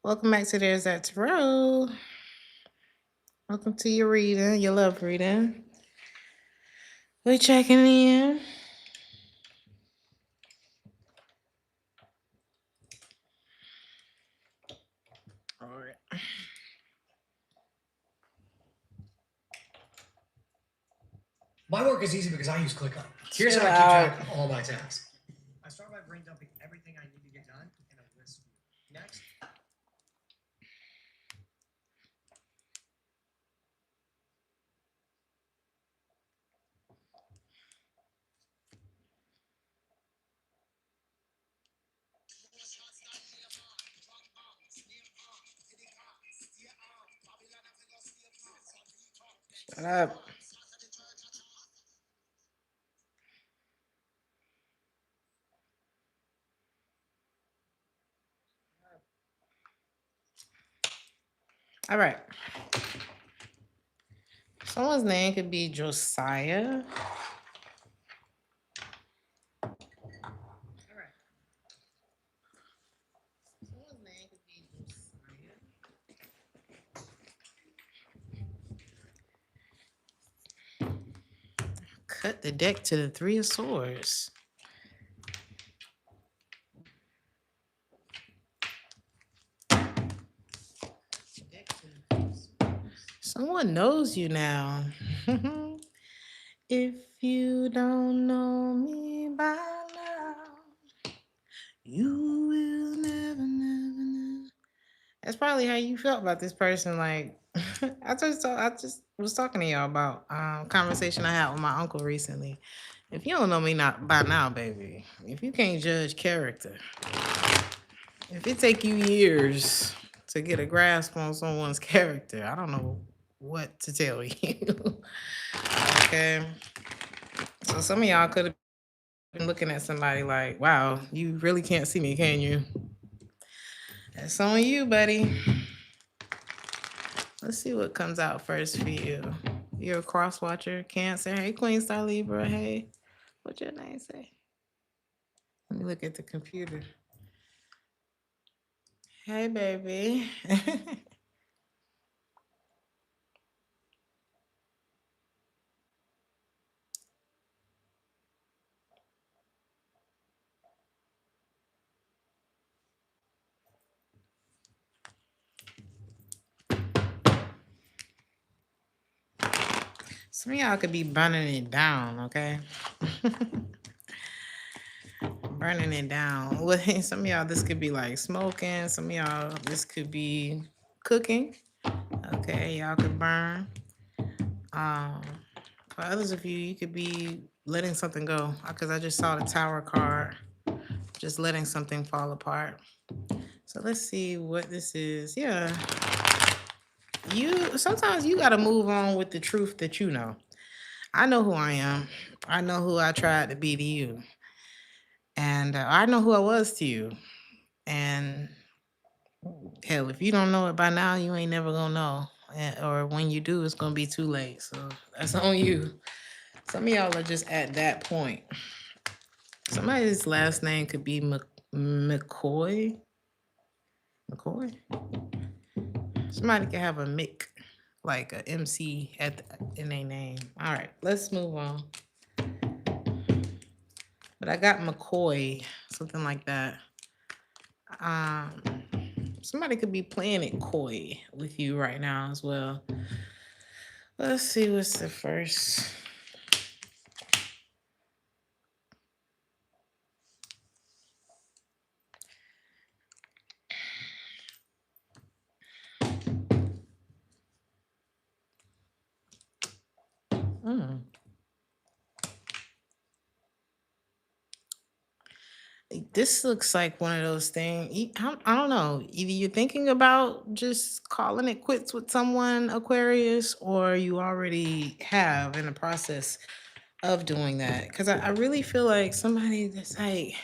Welcome back to Theresthattarot. Welcome to your reading, your love reading. We're checking in. All right. My work is easy because I use ClickUp. Here's Chill how I keep out. track of all my tasks. I start by brain dumping everything I need to get done in a list view. Next, Shut up. All right. Someone's name could be Josiah. All right. Someone's name could be Josiah. Cut the deck to the Three of Swords. Someone knows you now. If you don't know me by now, you will never, never, never. That's probably how you felt about this person. Like I just was talking to y'all about conversation I had with my uncle recently. If you don't know me not by now, baby, if you can't judge character, if it take you years to get a grasp on someone's character, I don't know what to tell you. Okay. So some of y'all could have been looking at somebody like, wow, you really can't see me, can you? That's on you, buddy. Let's see what comes out first for you. You're a cross watcher, Cancer. Hey, Queen Star Libra. Hey, what's your name say? Let me look at the computer. Hey, baby. Some of y'all could be burning it down, okay? Burning it down. Some of y'all, this could be like smoking. Some of y'all, this could be cooking. Okay, y'all could burn. Um, for others of you, you could be letting something go. Because I just saw the Tower card. Just letting something fall apart. So let's see what this is. Yeah. Sometimes you gotta move on with the truth that you know. I know who I am. I know who I tried to be to you. And I know who I was to you. And hell, if you don't know it by now, you ain't never gonna know. Or when you do, it's gonna be too late. So that's on you. Some of y'all are just at that point. Somebody's last name could be McCoy. McCoy? Somebody could have a Mick, like a MC in their name. All right, let's move on. But I got McCoy, something like that. Um, Somebody could be playing it coy with you right now as well. Let's see what's the first. Mm. This looks like one of those things. I don't know. Either you're thinking about just calling it quits with someone, Aquarius, or you already have in the process of doing that. Because I really feel like somebody that's like,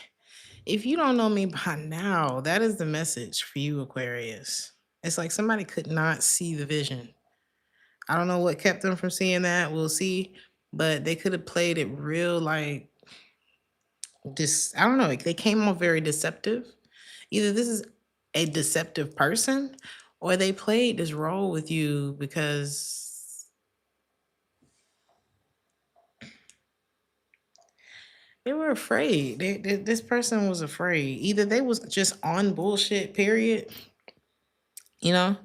if you don't know me by now, that is the message for you, Aquarius. It's like somebody could not see the vision. I don't know what kept them from seeing that. We'll see. But they could have played it real like this. I don't know. They came off very deceptive. Either this is a deceptive person, or they played this role with you because they were afraid. This person was afraid. Either they was just on bullshit, period, you know,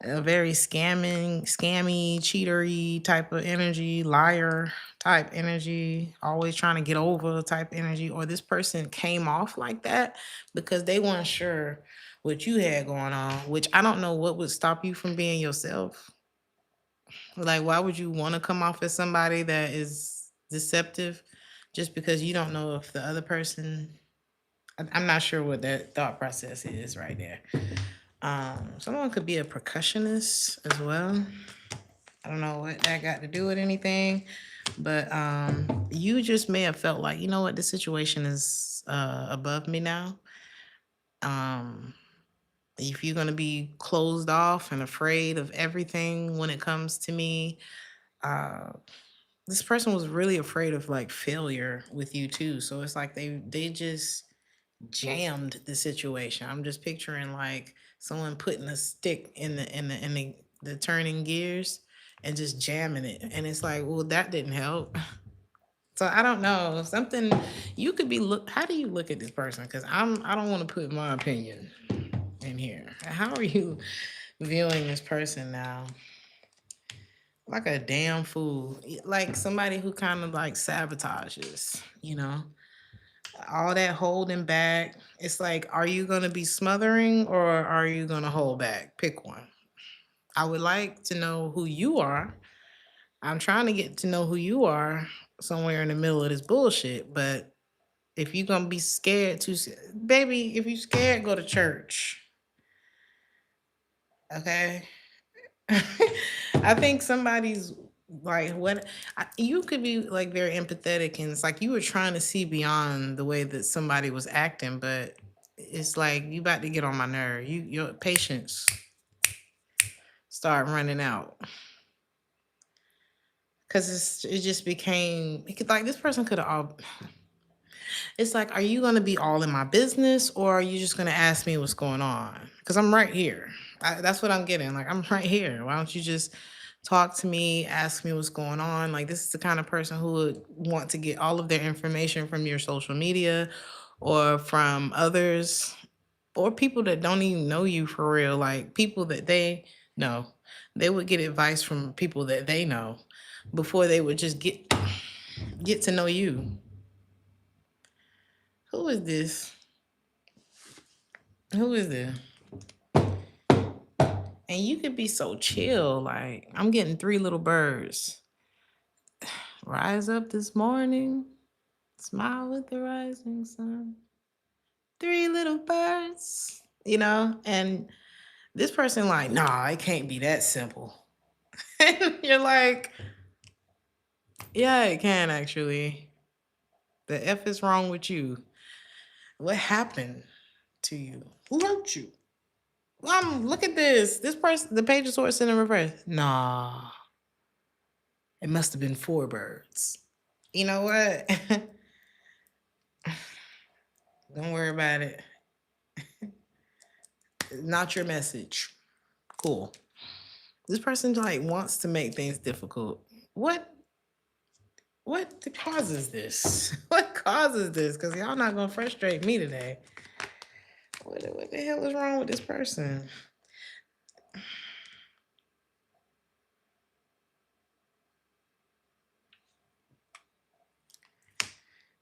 a very scammy, cheatery type of energy, liar type energy, always trying to get over type energy, or this person came off like that because they weren't sure what you had going on, which I don't know what would stop you from being yourself. Like, why would you want to come off as somebody that is deceptive just because you don't know if the other person, I'm not sure what that thought process is right there. Someone could be a percussionist as well. I don't know what that got to do with anything, but you just may have felt like, you know what, this situation is above me now. Um, if you're gonna be closed off and afraid of everything when it comes to me, uh, this person was really afraid of like failure with you too. So it's like they just jammed the situation. I'm just picturing like someone putting a stick in the turning gears and just jamming it. And it's like, well, that didn't help. So I don't know. Something you could be look how do you look at this person? Because I don't want to put my opinion in here. How are you viewing this person now? Like a damn fool. Like somebody who kind of like sabotages, you know? All that holding back. It's like, are you going to be smothering or are you going to hold back? Pick one. I would like to know who you are. I'm trying to get to know who you are somewhere in the middle of this bullshit. But if you're going to be scared to, baby, if you scared, go to church. Okay. I think somebody's like you could be like very empathetic and it's like you were trying to see beyond the way that somebody was acting, but it's like you about to get on my nerve. Your patience start running out because it just became it could, like this person could have all. It's like, are you gonna be all in my business or are you just gonna ask me what's going on? Because I'm right here. That's what I'm getting. Like, I'm right here. Why don't you just talk to me, ask me what's going on? Like, this is the kind of person who would want to get all of their information from your social media or from others or people that don't even know you for real. Like, people that they know. They would get advice from people that they know before they would just get to know you. Who is this? Who is this? And you could be so chill. Like, I'm getting three little birds. Rise up this morning, smile with the rising sun. Three little birds, and this person, like, nah, it can't be that simple. And you're like, yeah, it can actually. The F is wrong with you. What happened to you? Who hurt you? Look at this. This person, the page of swords in reverse. Nah, it must have been four birds. You know what? Don't worry about it. Not your message. Cool. This person like wants to make things difficult. What what causes this? What causes this? Because y'all not gonna frustrate me today. What the hell is wrong with this person?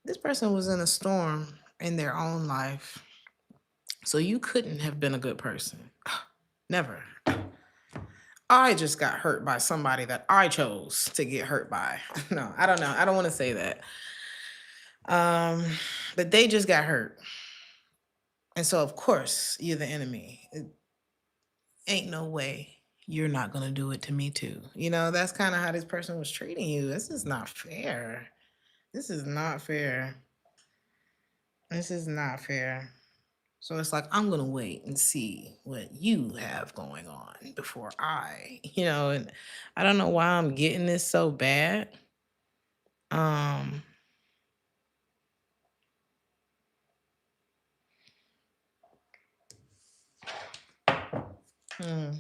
This person was in a storm in their own life. So you couldn't have been a good person. Never. I just got hurt by somebody that I chose to get hurt by. No, I don't know. I don't want to say that. Um, but they just got hurt. And so of course you're the enemy. It ain't no way you're not gonna do it to me too. That's kind of how this person was treating you. This is not fair. This is not fair. This is not fair. So it's like I'm gonna wait and see what you have going on before and I don't know why I'm getting this so bad. Um, Hmm.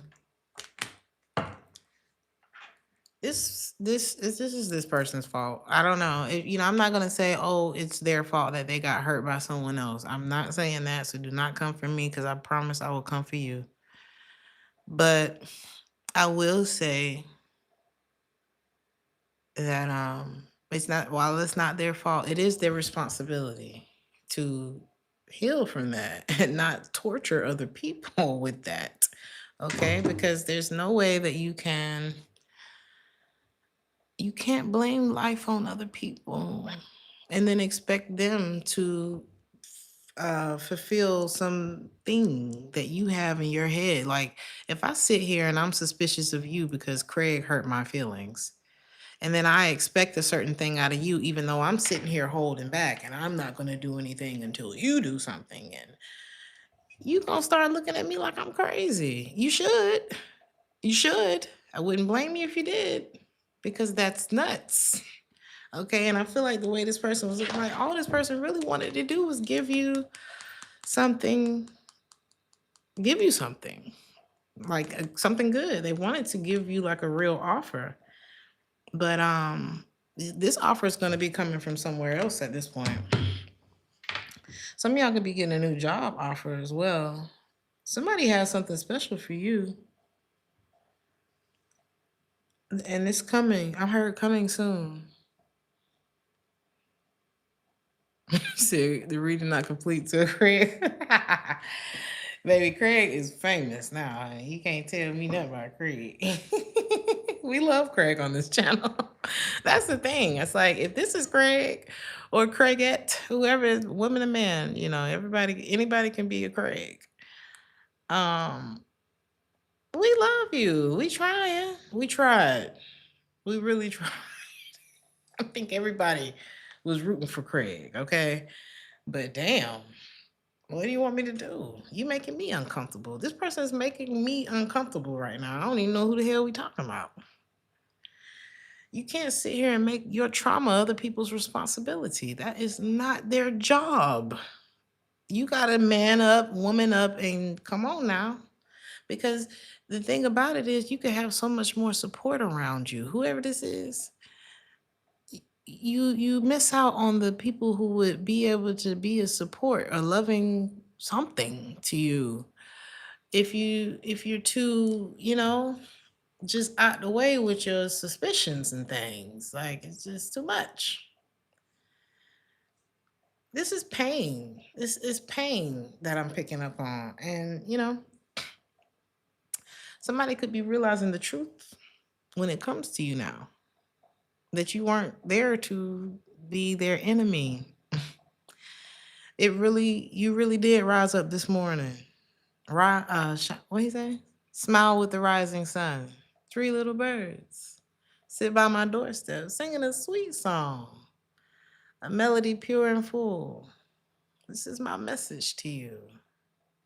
This is this person's fault. I don't know. I'm not gonna say, oh, it's their fault that they got hurt by someone else. I'm not saying that. So do not come for me because I promise I will come for you. But I will say that it's not, while it's not their fault, it is their responsibility to heal from that and not torture other people with that. Okay? Because there's no way that you can't blame life on other people and then expect them to fulfill something that you have in your head. Like, if I sit here and I'm suspicious of you because Craig hurt my feelings, and then I expect a certain thing out of you, even though I'm sitting here holding back and I'm not going to do anything until you do something, and you going to start looking at me like I'm crazy. You should. You should. I wouldn't blame you if you did, because that's nuts. Okay, and I feel like the way this person was looking, like all this person really wanted to do was something, give you something, like something good. They wanted to give you like a real offer, but this offer is going to be coming from somewhere else at this point. Some of y'all could be getting a new job offer as well. Somebody has something special for you, and it's coming. I heard coming soon. See, the reading not complete to Craig. Baby, Craig is famous now. He can't tell me nothing about Craig. We love Craig on this channel. That's the thing. It's like, if this is Craig or Craigette, whoever, woman or man, anybody can be a Craig. Um, we love you. We trying. We tried. We really tried. I think everybody was rooting for Craig, okay? But damn, what do you want me to do? You making me uncomfortable. This person is making me uncomfortable right now. I don't even know who the hell we talking about. You can't sit here and make your trauma other people's responsibility. That is not their job. You gotta man up, woman up, and come on now. Because the thing about it is, you can have so much more support around you. Whoever this is, you miss out on the people who would be able to be a support, a loving something to you. If you're too, just out the way with your suspicions and things, like, it's just too much. This is pain. This is pain that I'm picking up on. And somebody could be realizing the truth when it comes to you now, that you weren't there to be their enemy. You really did rise up this morning. What he say? Smile with the rising sun. Three little birds sit by my doorstep, singing a sweet song, a melody pure and full. This is my message to you.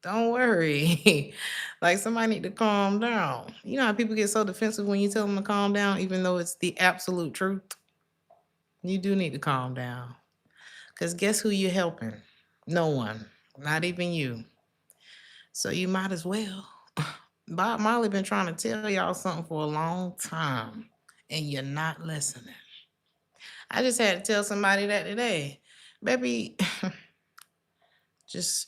Don't worry. Like, somebody need to calm down. You know how people get so defensive when you tell them to calm down, even though it's the absolute truth? You do need to calm down. Because guess who you're helping? No one. Not even you. So you might as well. Bob Marley been trying to tell y'all something for a long time, and you're not listening. I just had to tell somebody that today. Baby, just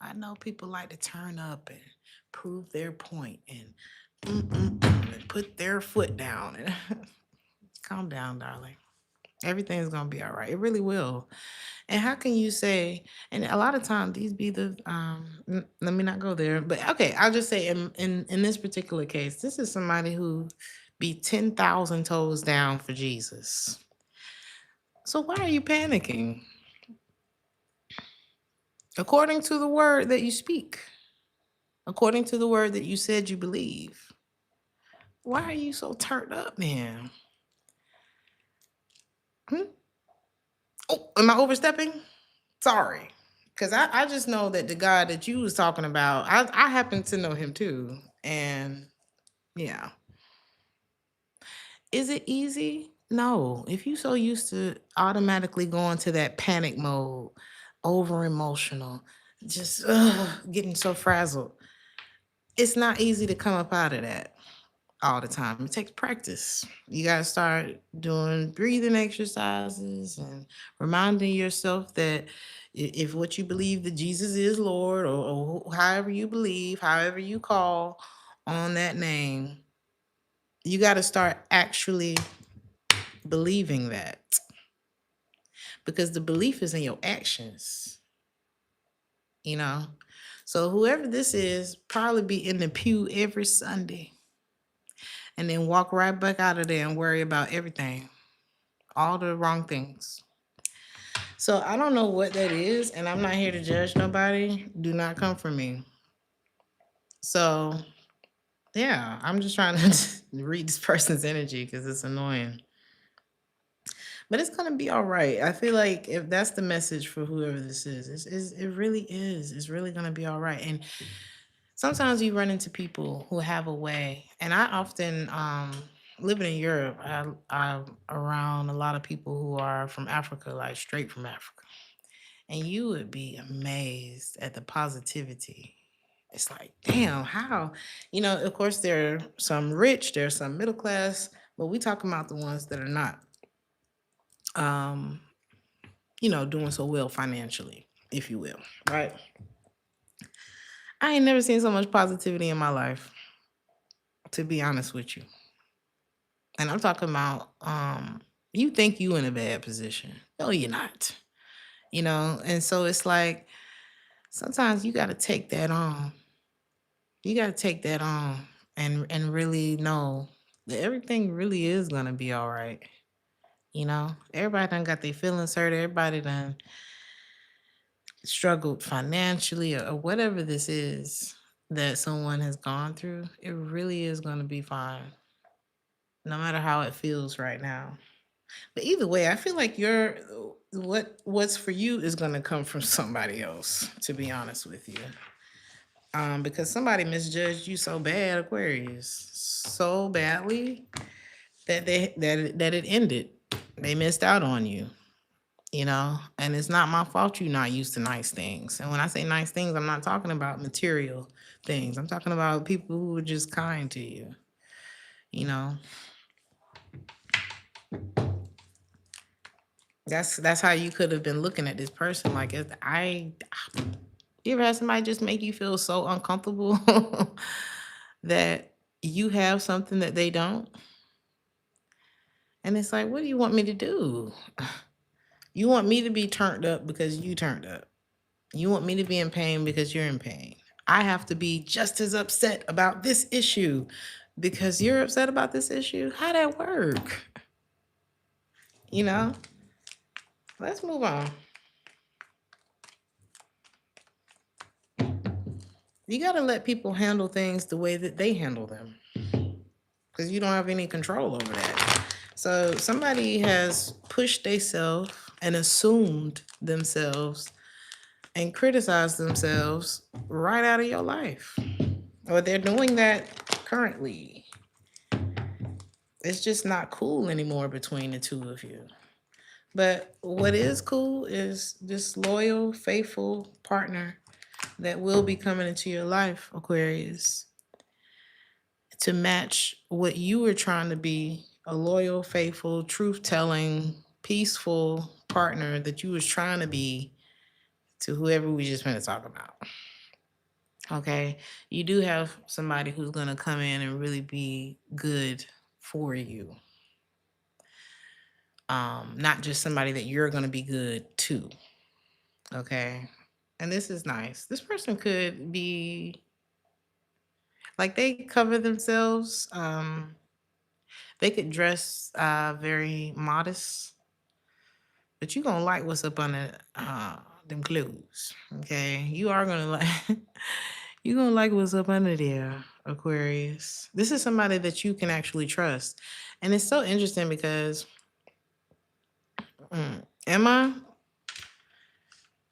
I know people like to turn up and prove their point and put their foot down. And calm down, darling. Everything's gonna be all right. It really will. And how can you say? And a lot of times these be the let me not go there. But okay, I'll just say in this particular case, this is somebody who be 10,000 toes down for Jesus. So why are you panicking? According to the word that you speak, according to the word that you said you believe, why are you so turned up, man? Hmm? Oh, am I overstepping? Sorry. Because I just know that the God that you was talking about, I happen to know him too. And yeah. Is it easy? No. If you so used to automatically going to that panic mode, over emotional, just getting so frazzled. It's not easy to come up out of that all the time. It takes practice. You got to start doing breathing exercises and reminding yourself that if what you believe that Jesus is Lord, or however you believe, however you call on that name, you got to start actually believing that, because the belief is in your actions, you know? So whoever this is, probably be in the pew every Sunday and then walk right back out of there and worry about everything, all the wrong things. So I don't know what that is, and I'm not here to judge nobody. Do not come for me. So yeah, I'm just trying to read this person's energy because it's annoying. But it's gonna be all right. I feel like if that's the message for whoever this is, it really is. It's really gonna be all right. And sometimes you run into people who have a way, and I often living in Europe, I'm around a lot of people who are from Africa, like straight from Africa. And you would be amazed at the positivity. It's like, damn, how? Of course, there are some rich, there's some middle class, but we talking about the ones that are not, um, doing so well financially, if you will, right? I ain't never seen so much positivity in my life, to be honest with you. And I'm talking about, you think you in a bad position. No, you're not. And so it's like sometimes you got to take that on. You got to take that on and really know that everything really is going to be all right. Everybody done got their feelings hurt. Everybody done struggled financially, or whatever this is that someone has gone through. It really is going to be fine, no matter how it feels right now. But either way, I feel like what's for you is going to come from somebody else, to be honest with you. Because somebody misjudged you so bad, Aquarius, so badly that it ended. They missed out on you, and it's not my fault you're not used to nice things. And when I say nice things, I'm not talking about material things. I'm talking about people who are just kind to you. You know, that's how you could have been looking at this person. Like, you ever had somebody just make you feel so uncomfortable that you have something that they don't, and it's like, what do you want me to do? You want me to be turned up because you turned up. You want me to be in pain because you're in pain. I have to be just as upset about this issue because you're upset about this issue. How that work? You know? Let's move on. You got to let people handle things the way that they handle them, because you don't have any control over that. So somebody has pushed themselves and assumed themselves and criticized themselves right out of your life, or they're doing that currently. It's just not cool anymore between the two of you. But what is cool is this loyal, faithful partner that will be coming into your life, Aquarius, to match what you were trying to be, a loyal, faithful, truth telling, peaceful partner that you was trying to be to whoever we just going to talk about. Okay. You do have somebody who's going to come in and really be good for you. Not just somebody that you're going to be good to. Okay. And this is nice. This person could be like, they cover themselves. They could dress very modest, but you gonna like what's up under them clothes. Okay. You are gonna like you gonna like what's up under there, Aquarius. This is somebody that you can actually trust. And it's so interesting because Emma,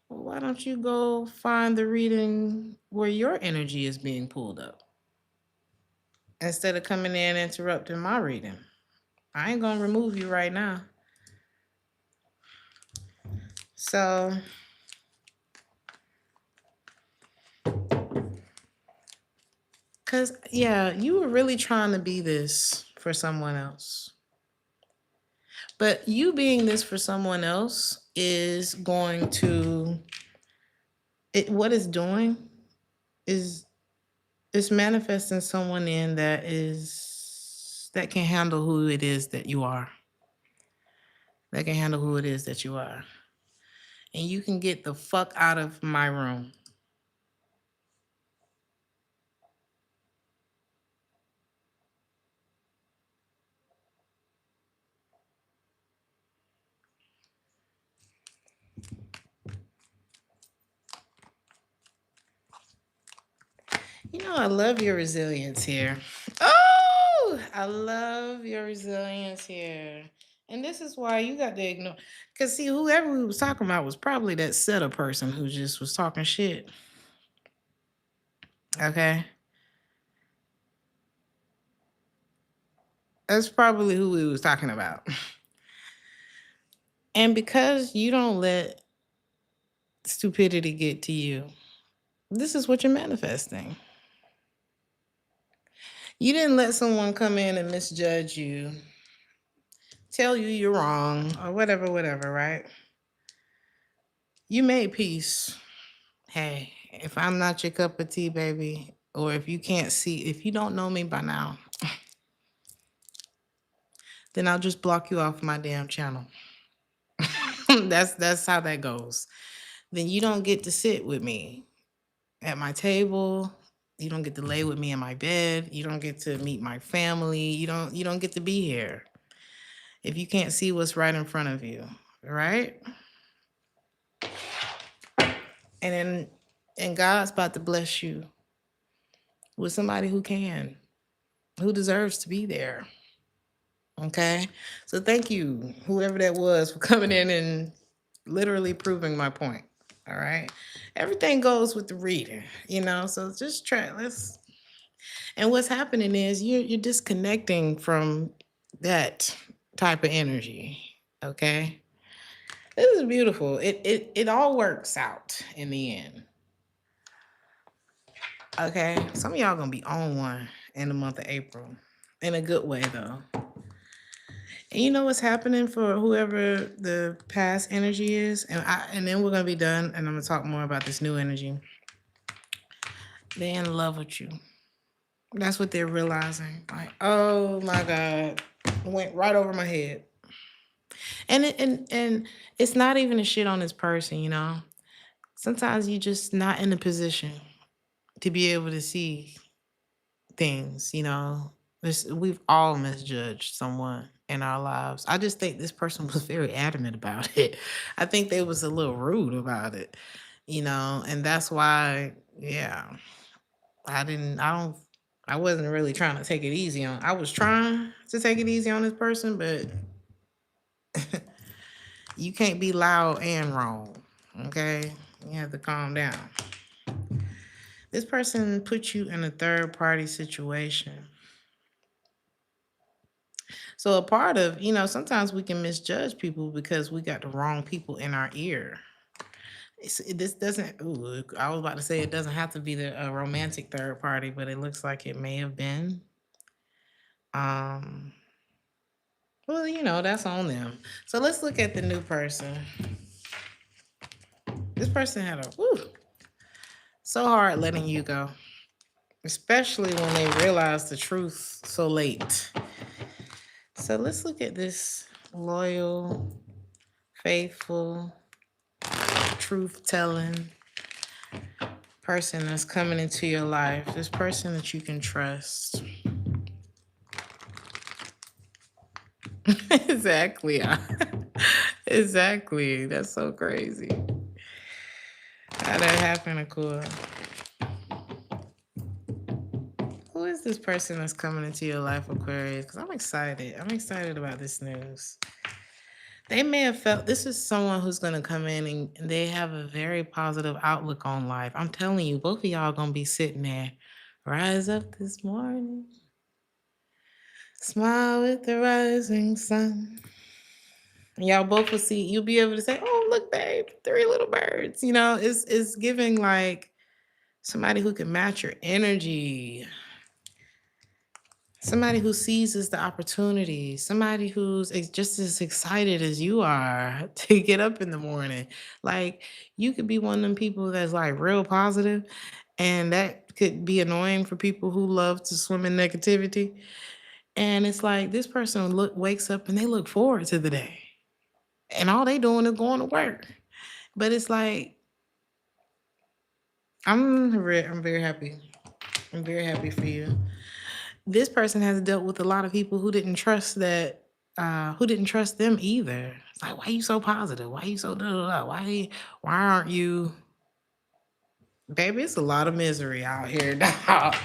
why don't you go find the reading where your energy is being pulled up instead of coming in and interrupting my reading? I ain't gonna remove you right now. So Cause yeah, you were really trying to be this for someone else. But you being this for someone else is going to what it's doing is it's manifesting someone in that can handle who it is that you are. That can handle who it is that you are. And you can get the fuck out of my room. You know, I love your resilience here. Oh, I love your resilience here. And this is why you got to ignore. Because, see, whoever we was talking about was probably that setter person who just was talking shit. Okay? That's probably who we was talking about. And because you don't let stupidity get to you, this is what you're manifesting. You didn't let someone come in and misjudge you, tell you you're wrong, or whatever, whatever, right? You made peace. Hey, if I'm not your cup of tea, baby, or if you can't see, if you don't know me by now, then I'll just block you off my damn channel. That's how that goes. Then you don't get to sit with me at my table. You don't get to lay with me in my bed. You don't get to meet my family. You don't get to be here if you can't see what's right in front of you, right? And then and God's about to bless you with somebody who can, who deserves to be there. Okay. So thank you, whoever that was, for coming in and literally proving my point. All right. Everything goes with the reader, you know. So just try let's and what's happening is you're disconnecting from that type of energy. Okay. This is beautiful. It all works out in the end. Okay. Some of y'all gonna be on one in the month of April. In a good way though. And you know what's happening for whoever the past energy is, and then we're gonna be done, and I'm gonna talk more about this new energy. They're in love with you. That's what they're realizing. Like, oh my God, it went right over my head. And it's not even a shit on this person, you know. Sometimes you just not in a position to be able to see things, you know. We've all misjudged someone in our lives. I just think this person was very adamant about it. I think they was a little rude about it, you know, and that's why, yeah, I wasn't really trying to take it easy on. I was trying to take it easy on this person, but you can't be loud and wrong, okay? You have to calm down. This person put you in a third party situation. So a part of, you know, sometimes we can misjudge people because we got the wrong people in our ear. This doesn't. Ooh, I was about to say it doesn't have to be the romantic third party, but it looks like it may have been. Um. Well, you know, that's on them. So let's look at the new person. This person had a so hard letting you go, especially when they realize the truth so late. So let's look at this loyal, faithful, truth telling person that's coming into your life. This person that you can trust. Exactly. Exactly. That's so crazy. How that happened, Akua? Who is this person that's coming into your life, Aquarius? Because I'm excited. I'm excited about this news. They may have felt this is someone who's going to come in and they have a very positive outlook on life. I'm telling you, both of y'all going to be sitting there. Rise up this morning, smile with the rising sun. And y'all both will see, you'll be able to say, oh, look, babe, three little birds. You know, it's giving like somebody who can match your energy. Somebody who seizes the opportunity, somebody who's just as excited as you are to get up in the morning. Like, you could be one of them people that's like real positive, and that could be annoying for people who love to swim in negativity. And it's like this person wakes up and they look forward to the day, and all they doing is going to work. But it's like I'm very happy. I'm very happy for you. This person has dealt with a lot of people who didn't trust who didn't trust them either. It's like, why are you so positive? Why are you so da da da? Why aren't you, baby? It's a lot of misery out here, dog.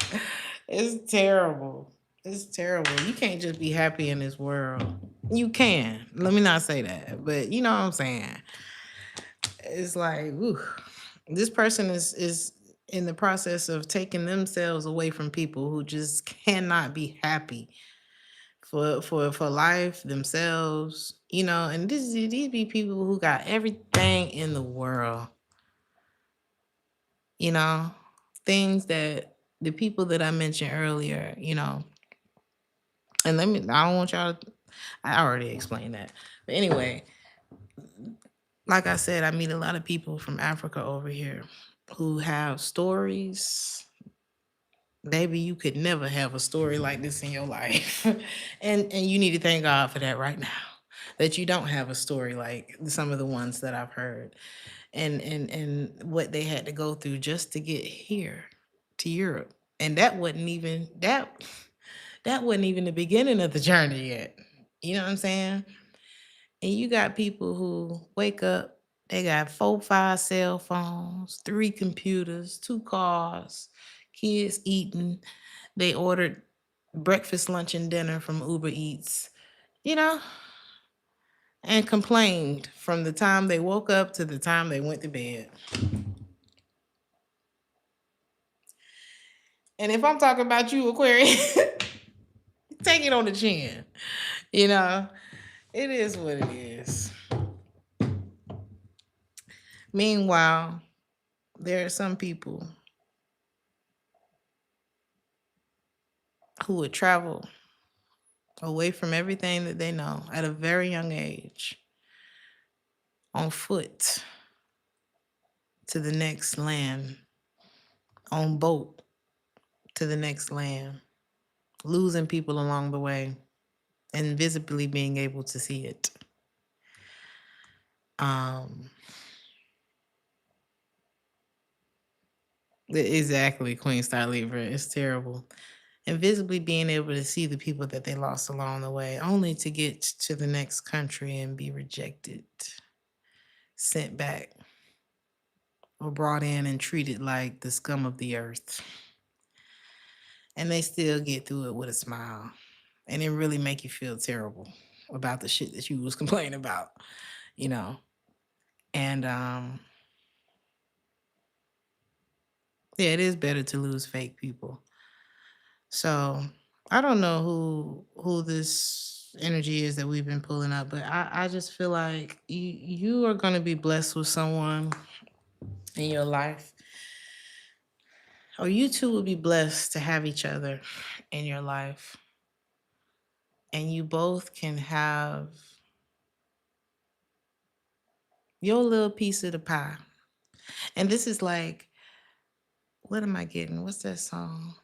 It's terrible. It's terrible. You can't just be happy in this world. You can. Let me not say that, but you know what I'm saying. It's like, ooh, this person is in the process of taking themselves away from people who just cannot be happy for life themselves, and these be people who got everything in the world, you know, things that the people that I mentioned earlier, and I don't want y'all to, I already explained that. But anyway, like I said, I meet a lot of people from Africa over here who have stories. Baby, you could never have a story like this in your life. And you need to thank God for that right now. That you don't have a story like some of the ones that I've heard, and what they had to go through just to get here to Europe. And that wasn't even the beginning of the journey yet. You know what I'm saying? And you got people who wake up, they got 4, 5 cell phones, 3 computers, 2 cars, kids eating. They ordered breakfast, lunch, and dinner from Uber Eats, you know, and complained from the time they woke up to the time they went to bed. And if I'm talking about you, Aquarius, take it on the chin. You know, it is what it is. Meanwhile, there are some people who would travel away from everything that they know at a very young age on foot to the next land, on boat to the next land, losing people along the way and visibly being able to see it. Um, exactly, Queen Star Libra. It's terrible. And visibly being able to see the people that they lost along the way, only to get to the next country and be rejected, sent back, or brought in and treated like the scum of the earth. And they still get through it with a smile. And it really make you feel terrible about the shit that you was complaining about, you know. And yeah, it is better to lose fake people. So I don't know who this energy is that we've been pulling up, but I just feel like you are gonna be blessed with someone in your life. Or you two will be blessed to have each other in your life. And you both can have your little piece of the pie. And this is like, what am I getting? What's that song?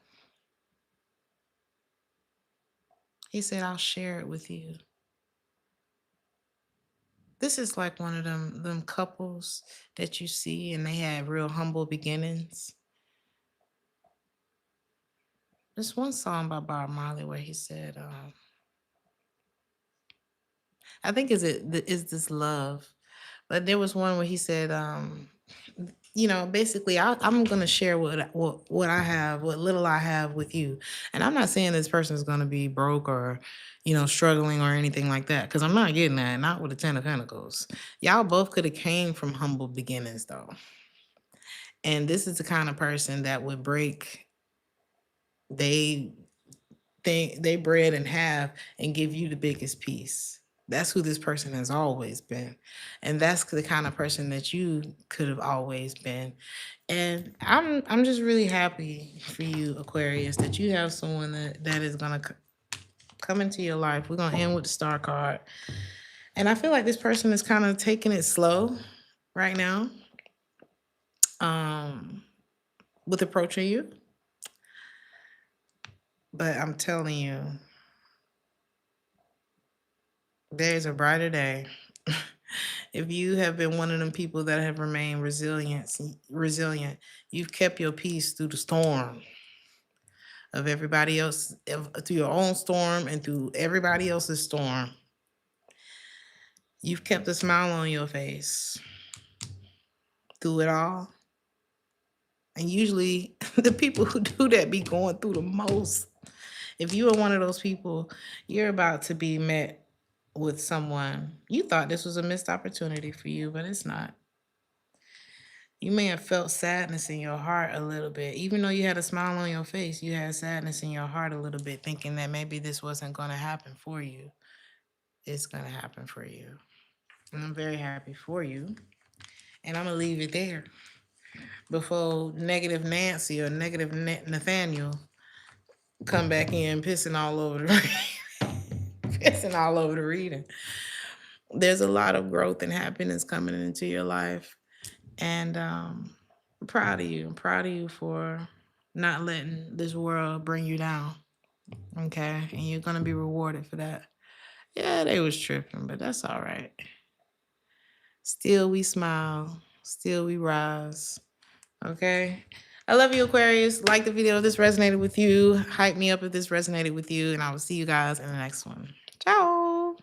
He said, I'll share it with you. This is like one of them couples that you see and they had real humble beginnings. There's one song by Bob Marley where he said, I think is this love, but there was one where he said, basically, I'm gonna share what I have, what little I have with you, and I'm not saying this person is gonna be broke or, struggling or anything like that, because I'm not getting that. Not with the Ten of Pentacles. Y'all both could have came from humble beginnings though, and this is the kind of person that would break they they bread in half and give you the biggest piece. That's who this person has always been. And that's the kind of person that you could have always been. And I'm just really happy for you, Aquarius, that you have someone that is gonna come into your life. We're gonna end with the star card. And I feel like this person is kind of taking it slow right now. Um, with approaching you. But I'm telling you, there's a brighter day. If you have been one of them people that have remained resilient, you've kept your peace through the storm of everybody else, through your own storm and through everybody else's storm. You've kept a smile on your face through it all. And usually, the people who do that be going through the most. If you are one of those people, you're about to be met with someone. You thought this was a missed opportunity for you, but it's not. You may have felt sadness in your heart a little bit. Even though you had a smile on your face, you had sadness in your heart a little bit, thinking that maybe this wasn't going to happen for you. It's going to happen for you. And I'm very happy for you. And I'm going to leave it there before negative Nancy or negative Nathaniel come back in pissing all over the pissing all over the reading. There's a lot of growth and happiness coming into your life. And I'm proud of you. I'm proud of you for not letting this world bring you down. Okay. And you're going to be rewarded for that. Yeah, they was tripping, but that's all right. Still, we smile. Still, we rise. Okay. I love you, Aquarius. Like the video if this resonated with you. Hype me up if this resonated with you. And I will see you guys in the next one. Ciao.